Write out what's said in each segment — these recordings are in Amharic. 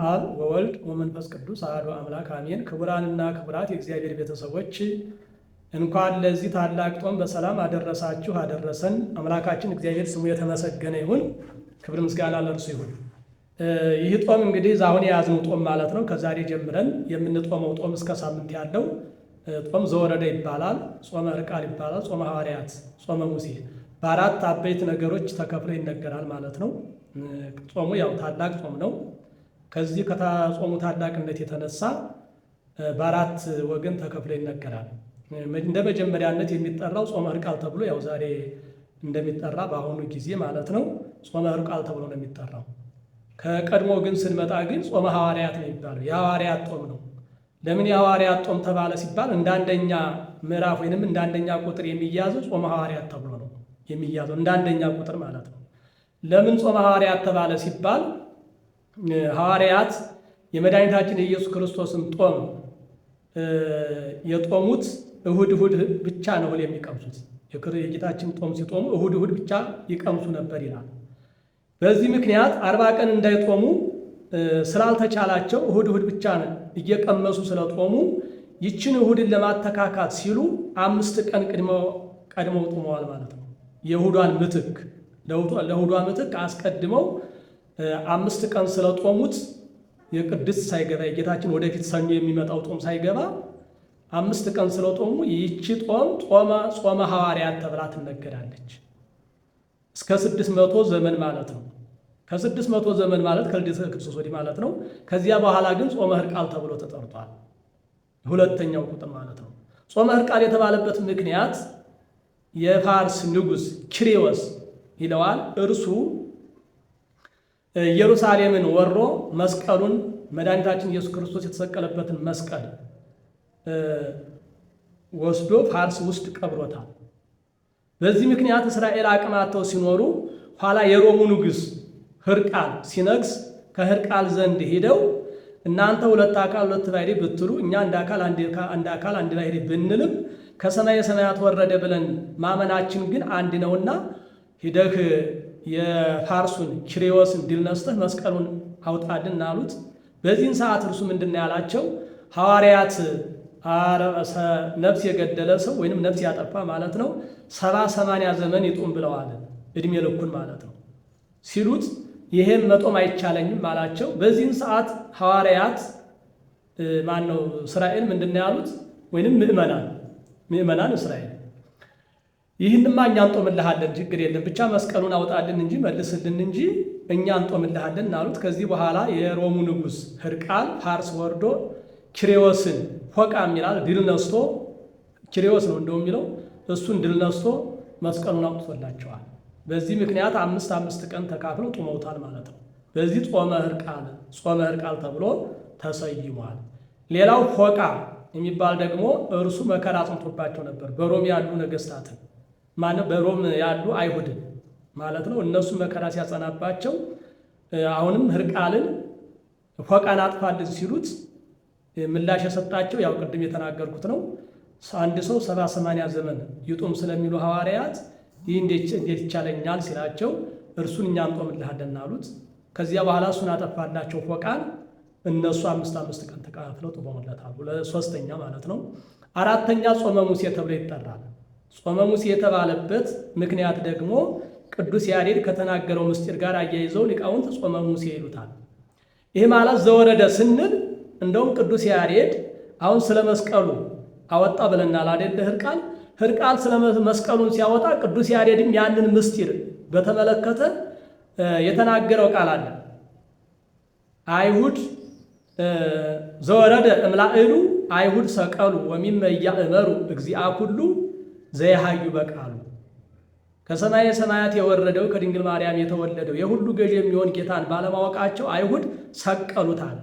አብ ወወልድ ወመንፈስ ቅዱስ አሐዱ አምላክ አሜን። ክቡራንና ክቡራት የእግዚአብሔር ቤተሰቦች እንኳን ለዚህ ታላቅ ጾም በሰላም አደረሳችሁ አደረሰን። አምላካችን እግዚአብሔር ስሙ የተመሰገነ ይሁን። ክብር ምስጋና ለእርሱ ይሁን። ይህ ጾም እንግዲህ አሁን የያዝነው ጾም ማለት ነው። ከዛሬ ጀምረን የምንጾመው ጾም እስከ ሳምንት ያለው ጾም ዘወረደ ይባላል። ጾመ ዕርቃል ይባላል። ጾመ ሐዋርያት፣ ጾመ ሙሴ በአራት አበይት ነገሮች ተከፍሎ ይነገራል ማለት ነው። ጾሙ ያው ታላቅ ጾም ነው። ከዚህ ከጾሙ ታላቅነት የተነሳ በአራት ወገን ተከፍሎ ይነገራል። እንደ መጀመሪያነት የሚጠራው ጾመ ዕርቃል ተብሎ ያው ዛሬ እንደሚጠራ በአሁኑ ጊዜ ማለት ነው ጾመ ዕርቃል ተብሎ ነው የሚጠራው። ከቀድሞ ግን ስንመጣ ግን ጾመ ሐዋርያት ነው የሚባለው። የሐዋርያት ጾም ነው። ለምን የሐዋርያት ጾም ተባለ ሲባል እንደ አንደኛ ምዕራፍ ወይንም እንደ አንደኛ ቁጥር የሚያዘው ጾመ ሐዋርያት ተብሎ ነው የሚያዘው፣ እንደ አንደኛ ቁጥር ማለት ነው። ለምን ጾመ ሐዋርያት ተባለ ሲባል ሐዋርያት የመድኃኒታችን የኢየሱስ ክርስቶስን ጦም የጦሙት እሁድ እሁድ ብቻ ነው የሚቀምሱት። የጌታችን ጦም ሲጦሙ እሁድ እሁድ ብቻ ይቀምሱ ነበር ይላል። በዚህ ምክንያት 40 ቀን እንዳይጦሙ ስላልተቻላቸው እሁድ እሁድ ብቻ እየቀመሱ ስለጦሙ ይችን እሁድን ለማተካካት ሲሉ 5 ቀን ቀድመው ጦመዋል ማለት ነው። የእሁዷን ምትክ ለእሁዷ ምትክ አስቀድመው 5 ቀን ስለጦሙት የቅድስት ሳይገባ የጌታችን ወደፊት ሰኞ የሚመጣው ጦም ሳይገባ 5 ቀን ስለጦሙ ይህች ጦም ጾመ ሐዋርያት ተብላ ትነገራለች። እስከ 600 ዘመን ማለት ነው። ከ600 ዘመን ማለት ከልደተ ክርስቶስ ወዲህ ማለት ነው። ከዚያ በኋላ ግን ጾመ ዕርቃል ተብሎ ተጠርቷል። ሁለተኛው ቁጥር ማለት ነው። ጾመ ዕርቃል የተባለበት ምክንያት የፋርስ ንጉሥ ኪሪዎስ ይለዋል። እርሱ ኢየሩሳሌምን ወሮ መስቀሉን መድኃኒታችን ኢየሱስ ክርስቶስ የተሰቀለበትን መስቀል ወስዶ ፋርስ ውስጥ ቀብሮታል። በዚህ ምክንያት እስራኤል አቅማተው ሲኖሩ ኋላ የሮሙ ንጉሥ ሕርቃል ሲነግስ ከሕርቃል ዘንድ ሄደው እናንተ ሁለት አካል ሁለት ባሕርይ ብትሉ እኛ አንድ አካል አንድ ባሕርይ ብንልም ከሰማየ ሰማያት ወረደ ብለን ማመናችን ግን አንድ ነውና ሂደህ የፋርሱን ኪሪዎስን ድል ነስተህ መስቀሉን አውጣልን አሉት። በዚህን ሰዓት እርሱ ምንድን ነው ያላቸው? ሐዋርያት ነፍስ የገደለ ሰው ወይንም ነፍስ ያጠፋ ማለት ነው 70-80 ዘመን ይጡም ብለዋል፣ እድሜ ልኩን ማለት ነው ሲሉት ይሄም መጦም አይቻለኝም አላቸው። በዚህን ሰዓት ሐዋርያት ማነው እስራኤል ምንድን ነው ያሉት? ወይንም ምእመናን እስራኤል ይህንማ እኛ እንጦምልሃለን፣ ችግር የለም ብቻ መስቀሉን አውጣልን እንጂ መልስልን እንጂ እኛ እንጦምልሃለን አሉት። ከዚህ በኋላ የሮሙ ንጉሥ ሕርቃል ፋርስ ወርዶ ኪሪዎስን ፎቃም ይላል ድል ነስቶ፣ ኪሪዎስ ነው እንደው የሚለው እሱን ድል ነስቶ መስቀሉን አውጥቶላቸዋል። በዚህ ምክንያት 5 ቀን ተካፍለው ጦመውታል ማለት ነው። በዚህ ጾመ ዕርቃል ተብሎ ተሰይሟል። ሌላው ፎቃ የሚባል ደግሞ እርሱ መከራ አጽንቶባቸው ነበር። በሮም ያሉ ነገስታትን በሮም ያሉ አይሁድን ማለት ነው። እነሱ መከራ ሲያጸናባቸው አሁንም ሕርቃልን ፎቃን አጥፋልን ሲሉት ምላሽ የሰጣቸው ያው ቅድም የተናገርኩት ነው። አንድ ሰው 70-80 ዘመን ይጡም ስለሚሉ ሐዋርያት ይህ እንዴት ይቻለኛል ሲላቸው እርሱን እኛ እንጦምልሃለን አሉት። ከዚያ በኋላ እሱን አጠፋላቸው ፎቃን። እነሱ 5 ቀን ተካፍለው ጦመውለታል። ሶስተኛ ማለት ነው። አራተኛ ጾመ ሙሴ ተብሎ ይጠራል። ጾመ ሙሴ የተባለበት ምክንያት ደግሞ ቅዱስ ያሬድ ከተናገረው ምስጢር ጋር አያይዘው ሊቃውንት ጾመ ሙሴ ይሉታል። ይህ ማለት ዘወረደ ስንል እንደውም ቅዱስ ያሬድ አሁን ስለ መስቀሉ አወጣ ብለናል አይደል? ሕርቃል ስለ መስቀሉን ሲያወጣ ቅዱስ ያሬድም ያንን ምስጢር በተመለከተ የተናገረው ቃል አለ። አይሁድ ዘወረደ እምላእሉ አይሁድ ሰቀሉ ወሚመ ያእመሩ እግዚአ ኩሉ ዘያሃዩ በቃሉ። ከሰማየ ሰማያት የወረደው ከድንግል ማርያም የተወለደው የሁሉ ገዥ የሚሆን ጌታን ባለማወቃቸው አይሁድ ሰቀሉታል።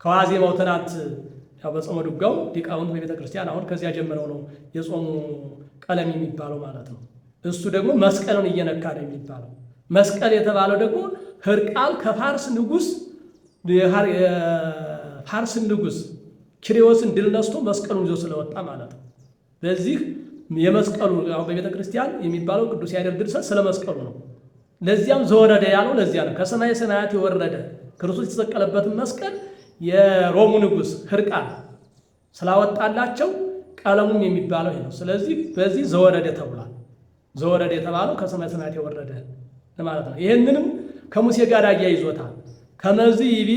ከዋዜማው ትናንት በጾመ ድጓው ሊቃውንት በቤተ ክርስቲያን አሁን ከዚያ ጀምረው ነው የጾሙ ቀለም የሚባለው ማለት ነው። እሱ ደግሞ መስቀልን እየነካ ነው የሚባለው። መስቀል የተባለው ደግሞ ሕርቃል ከፋርስ ንጉሥ የፋርስን ንጉሥ ኪሪዎስን ድል ነስቶ መስቀሉን ይዞ ስለወጣ ማለት ነው። በዚህ የመስቀሉ በቤተ ክርስቲያን የሚባለው ቅዱስ ያሬድ ድርሰት ስለ መስቀሉ ነው። ለዚያም ዘወረደ ያለው ለዚያ ነው። ከሰማየ ሰማያት የወረደ ክርስቶስ የተሰቀለበትን መስቀል የሮሙ ንጉሥ ሕርቃል ስላወጣላቸው ቀለሙም የሚባለው ይሄ ነው። ስለዚህ በዚህ ዘወረደ ተብሏል። ዘወረደ የተባለው ከሰማይ ሰማያት የወረደ ማለት ነው። ይህንንም ከሙሴ ጋር አያይዞታል። ከመዚ ይቤ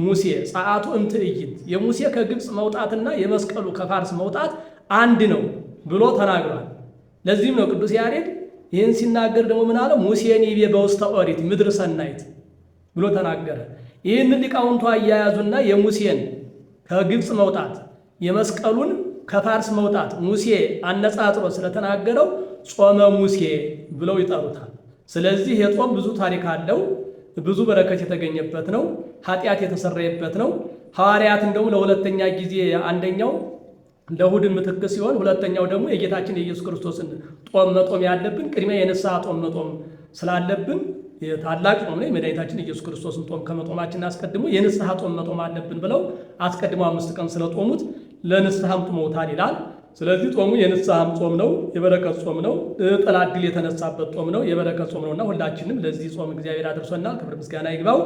ሙሴ ጸአቱ እምትዕይንት የሙሴ ከግብፅ መውጣትና የመስቀሉ ከፋርስ መውጣት አንድ ነው ብሎ ተናግሯል። ለዚህም ነው ቅዱስ ያሬድ ይህን ሲናገር ደግሞ ምን አለ? ሙሴን ይቤ በውስተ ኦሪት ምድር ሰናይት ብሎ ተናገረ። ይህን ሊቃውንቱ አያያዙና የሙሴን ከግብፅ መውጣት የመስቀሉን ከፋርስ መውጣት ሙሴ አነጻጽሮ ስለተናገረው ጾመ ሙሴ ብለው ይጠሩታል። ስለዚህ የጾም ብዙ ታሪክ አለው። ብዙ በረከት የተገኘበት ነው። ኃጢአት የተሰረየበት ነው። ሐዋርያት እንደውም ለሁለተኛ ጊዜ አንደኛው ለእሑድ ምትክ ሲሆን፣ ሁለተኛው ደግሞ የጌታችን የኢየሱስ ክርስቶስን ጾም መጾም ያለብን ቅድሚያ የንስሐ ጾም መጾም ስላለብን ታላቅ ጾም ነው። የመድኃኒታችን ኢየሱስ ክርስቶስን ጾም ከመጾማችን አስቀድሞ የንስሐ ጾም መጾም አለብን ብለው አስቀድሞ 5 ቀን ስለጾሙት ለንስሐም ጾመውታል ይላል። ስለዚህ ጾሙ የንስሐም ጾም ነው፣ የበረከት ጾም ነው። ጠላት ድል የተነሳበት ጾም ነው፣ የበረከት ጾም ነውና ሁላችንም ለዚህ ጾም እግዚአብሔር አድርሶናል። ክብር ምስጋና ይግባው።